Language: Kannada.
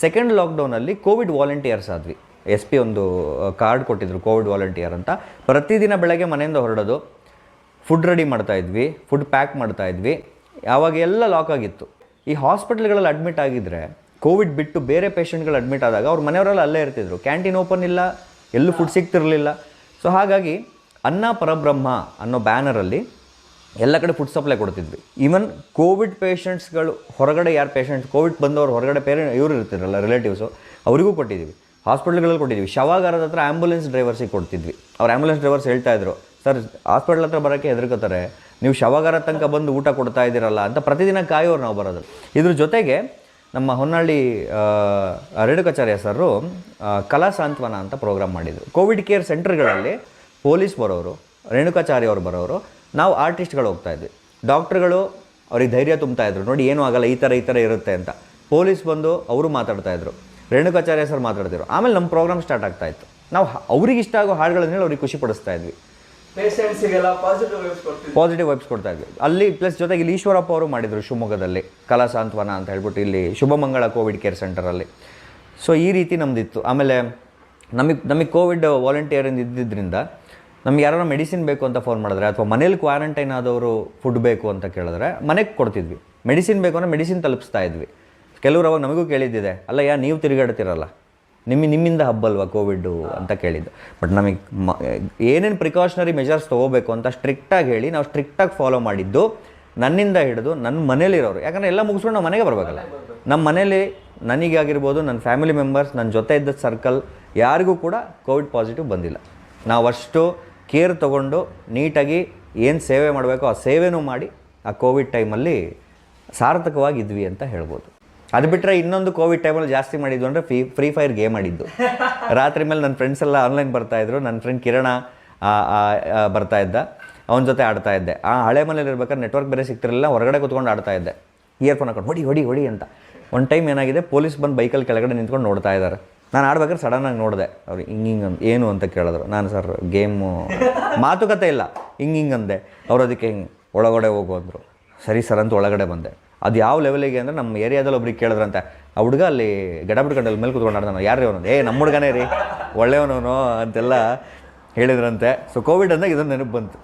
ಸೆಕೆಂಡ್ ಲಾಕ್ಡೌನಲ್ಲಿ ಕೋವಿಡ್ ವಾಲಂಟಿಯರ್ಸ್ ಆದ್ವಿ. SP ಒಂದು ಕಾರ್ಡ್ ಕೊಟ್ಟಿದ್ರು ಕೋವಿಡ್ ವಾಲಂಟಿಯರ್ ಅಂತ. ಪ್ರತಿದಿನ ಬೆಳಗ್ಗೆ ಮನೆಯಿಂದ ಹೊರಡೋದು, ಫುಡ್ ರೆಡಿ ಮಾಡ್ತಾಯಿದ್ವಿ, ಫುಡ್ ಪ್ಯಾಕ್ ಮಾಡ್ತಾಯಿದ್ವಿ. ಆವಾಗ ಎಲ್ಲ ಲಾಕ್ ಆಗಿತ್ತು. ಈ ಹಾಸ್ಪಿಟ್ಲ್ಗಳಲ್ಲಿ ಅಡ್ಮಿಟ್ ಆಗಿದ್ದರೆ ಕೋವಿಡ್ ಬಿಟ್ಟು ಬೇರೆ ಪೇಷಂಟ್ಗಳು ಅಡ್ಮಿಟ್ ಆದಾಗ ಅವ್ರ ಮನೆಯವರೆಲ್ಲ ಅಲ್ಲೇ ಇರ್ತಿದ್ರು. ಕ್ಯಾಂಟೀನ್ ಓಪನ್ ಇಲ್ಲ, ಎಲ್ಲೂ ಫುಡ್ ಸಿಗ್ತಿರಲಿಲ್ಲ. ಸೊ ಹಾಗಾಗಿ ಅನ್ನ ಪರಬ್ರಹ್ಮ ಅನ್ನೋ ಬ್ಯಾನರಲ್ಲಿ ಎಲ್ಲ ಕಡೆ ಫುಡ್ ಸಪ್ಲೈ ಕೊಡ್ತಿದ್ವಿ. ಈವನ್ ಕೋವಿಡ್ ಪೇಷಂಟ್ಸ್ಗಳು ಹೊರಗಡೆ ಯಾರು ಪೇಷಂಟ್ಸ್ ಕೋವಿಡ್ ಬಂದವರು ಹೊರಗಡೆ ಇವರು ಇರ್ತಿರಲ್ಲ ರಿಲೇಟಿವ್ಸು, ಅವರಿಗೂ ಕೊಟ್ಟಿದ್ವಿ. ಹಾಸ್ಪಿಟ್ಲ್ಗಳಲ್ಲಿ ಕೊಟ್ಟಿದ್ವಿ. ಶವಾಗಾರದ ಹತ್ರ ಆ್ಯಂಬುಲೆನ್ಸ್ ಡ್ರೈವರ್ಸಿಗೆ ಕೊಡ್ತಿದ್ವಿ. ಅವ್ರು ಆ್ಯಂಬುಲೆನ್ಸ್ ಡ್ರೈವರ್ಸ್ ಹೇಳ್ತಾಯಿದ್ರು, ಸರ್ ಹಾಸ್ಪಿಟ್ಲ್ ಹತ್ರ ಬರೋಕ್ಕೆ ಹೆದರ್ಕೋತಾರೆ, ನೀವು ಶವಾಗಾರ ತನಕ ಬಂದು ಊಟ ಕೊಡ್ತಾ ಇದ್ದೀರಲ್ಲ ಅಂತ ಪ್ರತಿದಿನ ಕಾಯೋರು ನಾವು ಬರೋದು. ಇದ್ರ ಜೊತೆಗೆ ನಮ್ಮ ಹೊನ್ನಾಳಿ ರೇಣುಕಾಚಾರ್ಯ ಸರು ಕಲಾ ಸಾಂತ್ವನ ಅಂತ ಪ್ರೋಗ್ರಾಮ್ ಮಾಡಿದರು. ಕೋವಿಡ್ ಕೇರ್ ಸೆಂಟರ್ಗಳಲ್ಲಿ ಪೊಲೀಸ್ ಬರೋರು, ರೇಣುಕಾಚಾರ್ಯ ಅವರು ಬರೋರು, ನಾವು ಆರ್ಟಿಸ್ಟ್ಗಳು ಹೋಗ್ತಾಯಿದ್ವಿ. ಡಾಕ್ಟ್ರುಗಳು ಅವ್ರಿಗೆ ಧೈರ್ಯ ತುಂಬ್ತಾಯಿದ್ರು, ನೋಡಿ ಏನೂ ಆಗಲ್ಲ, ಈ ಥರ ಇರುತ್ತೆ ಅಂತ. ಪೊಲೀಸ್ ಬಂದು ಅವರು ಮಾತಾಡ್ತಾಯಿದ್ರು, ರೇಣುಕಾಚಾರ್ಯ ಸರ್ ಮಾತಾಡ್ತಿದ್ರು. ಆಮೇಲೆ ನಮ್ಮ ಪ್ರೋಗ್ರಾಮ್ ಸ್ಟಾರ್ಟ್ ಆಗ್ತಾಯಿತ್ತು. ನಾವು ಅವ್ರಿಗೆ ಇಷ್ಟ ಆಗೋ ಹಾಡುಗಳನ್ನೇಳಿ ಅವ್ರಿಗೆ ಖುಷಿ ಪಡಿಸ್ತಾ ಇದ್ವಿ. ಪೇಷಂಟ್ಸಿಗೆಲ್ಲ ಪಾಸಿಟಿವ್ ವೈಬ್ಸ್ ಕೊಡ್ತಾ ಇದ್ವಿ ಅಲ್ಲಿ. ಪ್ಲಸ್ ಜೊತೆಗೆ ಇಲ್ಲಿ ಈಶ್ವರಪ್ಪ ಅವರು ಮಾಡಿದರು ಶಿವಮೊಗ್ಗದಲ್ಲಿ ಕಲಾ ಸಾಂತ್ವನ ಅಂತ ಹೇಳ್ಬಿಟ್ಟು, ಇಲ್ಲಿ ಶುಭಮಂಗಳ ಕೋವಿಡ್ ಕೇರ್ ಸೆಂಟರಲ್ಲಿ. ಸೊ ಈ ರೀತಿ ನಮ್ಮದಿತ್ತು. ಆಮೇಲೆ ನಮಗೆ ಕೋವಿಡ್ ವಾಲಂಟಿಯರಿಂದ ಇದ್ದಿದ್ದರಿಂದ ನಮ್ಗೆ ಯಾರೋ ಮೆಡಿಸಿನ್ ಬೇಕು ಅಂತ ಫೋನ್ ಮಾಡಿದ್ರೆ, ಅಥವಾ ಮನೇಲಿ ಕ್ವಾರಂಟೈನ್ ಆದವರು ಫುಡ್ ಬೇಕು ಅಂತ ಕೇಳಿದ್ರೆ ಮನೆಗೆ ಕೊಡ್ತಿದ್ವಿ. ಮೆಡಿಸಿನ್ ಬೇಕು ಅಂದರೆ ಮೆಡಿಸಿನ್ ತಲುಪಿಸ್ತಾ ಇದ್ವಿ. ಕೆಲವರು ಅವಾಗ ನಮಗೂ ಕೇಳಿದ್ದಿದೆ, ಅಲ್ಲ ನೀವು ತಿರುಗಾಡ್ತಿರಲ್ಲ, ನಿಮ್ಮಿಂದ ಹಬ್ಬಲ್ವಾ ಕೋವಿಡ್ಡು ಅಂತ ಕೇಳಿದ್ದು. ಬಟ್ ನಮಗೆ ಏನೇನು ಪ್ರಿಕಾಷನರಿ ಮೆಜರ್ಸ್ ತೊಗೋಬೇಕು ಅಂತ ಸ್ಟ್ರಿಕ್ಟಾಗಿ ಹೇಳಿ ನಾವು ಸ್ಟ್ರಿಕ್ಟಾಗಿ ಫಾಲೋ ಮಾಡಿದ್ದು, ನನ್ನಿಂದ ಹಿಡಿದು ನನ್ನ ಮನೇಲಿರೋರು. ಯಾಕಂದರೆ ಎಲ್ಲ ಮುಗಿಸ್ಕೊಂಡು ನಾವು ಮನೆಗೆ ಬರಬೇಕಲ್ಲ. ನಮ್ಮ ಮನೇಲಿ ನನಗಾಗಿರ್ಬೋದು, ನನ್ನ ಫ್ಯಾಮಿಲಿ ಮೆಂಬರ್ಸ್, ನನ್ನ ಜೊತೆ ಇದ್ದ ಸರ್ಕಲ್ ಯಾರಿಗೂ ಕೂಡ ಕೋವಿಡ್ ಪಾಸಿಟಿವ್ ಬಂದಿಲ್ಲ. ನಾವು ಅಷ್ಟು ಕೇರ್ ತೊಗೊಂಡು ನೀಟಾಗಿ ಏನು ಸೇವೆ ಮಾಡಬೇಕೋ ಆ ಸೇವೆನೂ ಮಾಡಿ ಆ ಕೋವಿಡ್ ಟೈಮಲ್ಲಿ ಸಾರ್ಥಕವಾಗಿದ್ವಿ ಅಂತ ಹೇಳ್ಬೋದು. ಅದು ಬಿಟ್ಟರೆ ಇನ್ನೊಂದು ಕೋವಿಡ್ ಟೈಮಲ್ಲಿ ಜಾಸ್ತಿ ಮಾಡಿದ್ದು ಅಂದರೆ ಫ್ರೀ ಫೈರ್ ಗೇಮ್ ಆಡಿದ್ದು. ರಾತ್ರಿ ಮೇಲೆ ನನ್ನ ಫ್ರೆಂಡ್ಸ್ ಎಲ್ಲ ಆನ್ಲೈನ್ ಬರ್ತಾಯಿದ್ರು. ನನ್ನ ಫ್ರೆಂಡ್ ಕಿರಣ ಬರ್ತಾಯಿದ್ದ, ಅವನ ಜೊತೆ ಆಡ್ತಾಯಿದ್ದೆ. ಆ ಹಳೆ ಮನೇಲಿ ಇರ್ಬೇಕಾದ್ರೆ ನೆಟ್ವರ್ಕ್ ಬೇರೆ ಸಿಗ್ತಿರಲಿಲ್ಲ, ಹೊರಗಡೆ ಕೂತ್ಕೊಂಡು ಆಡ್ತಾಯಿದ್ದೆ, ಇಯರ್ಫೋನ್ ಹಾಕೊಂಡು ಹೊಡಿ ಅಂತ. ಒಂದು ಟೈಮ್ ಏನಾಗಿದೆ, ಪೊಲೀಸ್ ಬಂದು ಬೈಕಲ್ಲಿ ಕೆಳಗಡೆ ನಿಂತ್ಕೊಂಡು ನೋಡ್ತಾ ಇದ್ದಾರೆ. ನಾನು ಆಡ್ಬೇಕಾದ್ರೆ ಸಡನ್ನಾಗಿ ನೋಡಿದೆ, ಅವ್ರು ಹಿಂಗೆ ಏನು ಅಂತ ಕೇಳಿದ್ರು. ನಾನು ಸರ್ ಗೇಮು, ಮಾತುಕತೆ ಇಲ್ಲ, ಹಿಂಗೆ ಅಂದೆ. ಅವ್ರು ಅದಕ್ಕೆ ಹಿಂಗೆ ಒಳಗಡೆ ಹೋಗು ಅಂದರು. ಸರಿ ಸರ್ ಅಂತ ಒಳಗಡೆ ಬಂದೆ. ಅದು ಯಾವ ಲೆವೆಲಿಗೆ ಅಂದರೆ, ನಮ್ಮ ಏರಿಯಾದಲ್ಲಿ ಒಬ್ರಿಗೆ ಕೇಳಿದ್ರಂತೆ, ಆ ಹುಡುಗ ಅಲ್ಲಿ ಗಡಬಿಡ್ಕಂಡಲ್ಲಿ ಮೇಲೆ ಕೂತ್ಕೊಂಡು ಆಡ್ತಾನೆ, ಯಾರು ಅವನು, ನಮ್ಮ ಹುಡುಗನೇ ರೀ, ಒಳ್ಳೆಯವನವನು ಅಂತೆಲ್ಲ ಹೇಳಿದ್ರಂತೆ. ಸೊ ಕೋವಿಡ್ ಅಂದಾಗ ಇದೊಂದು ನೆನಪು ಬಂತು.